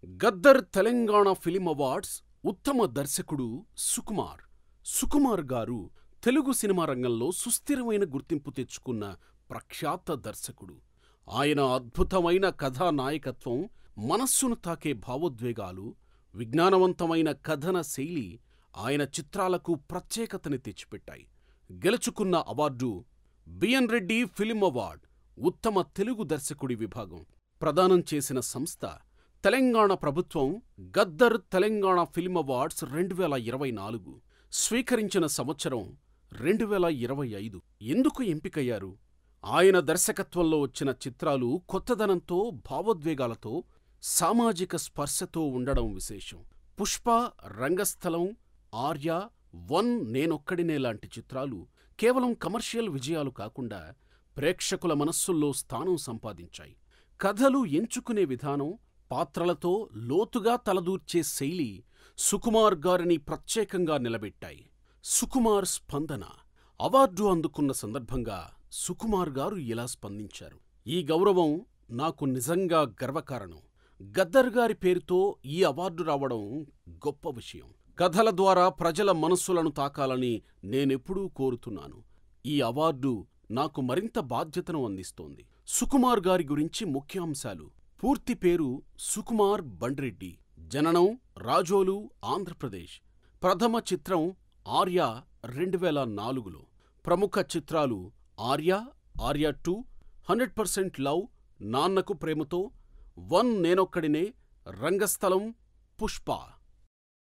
Gaddar Telangana film awards ఉత్తమ దర్శకుడు సుకుమార్. సుకుమార్ గారు తెలుగు సినిమా రంగంలో సుస్థిరమైన గుర్తింపు తెచ్చుకున్న ప్రఖ్యాత దర్శకుడు. ఆయన అద్భుతమైన కథానాయకత్వం, మనస్సును తాకే భావోద్వేగాలు, విజ్ఞానవంతమైన కథన శైలి ఆయన చిత్రాలకు ప్రత్యేకతని తెచ్చిపెట్టాయి. గెలుచుకున్న award B N Reddy film award ఉత్తమ తెలుగు దర్శకుడి విభాగం. ప్రదానం చేసిన సంస్థ తెలంగాణ ప్రభుత్వం. గద్దర్ తెలంగాణ ఫిల్మ్ అవార్డ్స్ 2024 స్వీకరించిన సంవత్సరం 2025. ఎందుకు ఎంపికయ్యారు? ఆయన దర్శకత్వంలో వచ్చిన చిత్రాలు కొత్తదనంతో, భావోద్వేగాలతో, సామాజిక స్పర్శతో ఉండడం విశేషం. పుష్ప, రంగస్థలం, ఆర్య, వన్, నేనొక్కడినే లాంటి చిత్రాలు కేవలం కమర్షియల్ విజయాలు కాకుండా ప్రేక్షకుల మనస్సుల్లో స్థానం సంపాదించాయి. కథలు ఎంచుకునే విధానం, పాత్రలతో లోతుగా తలదూర్చే శైలి సుకుమార్ గారిని ప్రత్యేకంగా నిలబెట్టాయి. సుకుమార్ స్పందన అవార్డు అందుకున్న సందర్భంగా సుకుమార్ గారు ఇలా స్పందించారు. ఈ గౌరవం నాకు నిజంగా గర్వకారణం. గద్దర్ గారి పేరుతో ఈ అవార్డు రావడం గొప్ప విషయం. కథల ద్వారా ప్రజల మనస్సులను తాకాలని నేనెప్పుడూ కోరుతున్నాను. ఈ అవార్డు నాకు మరింత బాధ్యతను అందిస్తోంది. సుకుమార్ గారి గురించి ముఖ్యాంశాలు. పూర్తి పేరు సుకుమార్ బండ్రెడ్డి. జననం రాజోలు, ఆంధ్రప్రదేశ్. ప్రథమ చిత్రం ఆర్య 2004లో. ప్రముఖ చిత్రాలు ఆర్య, ఆర్య 2, 100% లవ్, నాన్నకు ప్రేమతో, వన్, నేనొక్కడినే, రంగస్థలం, పుష్ప.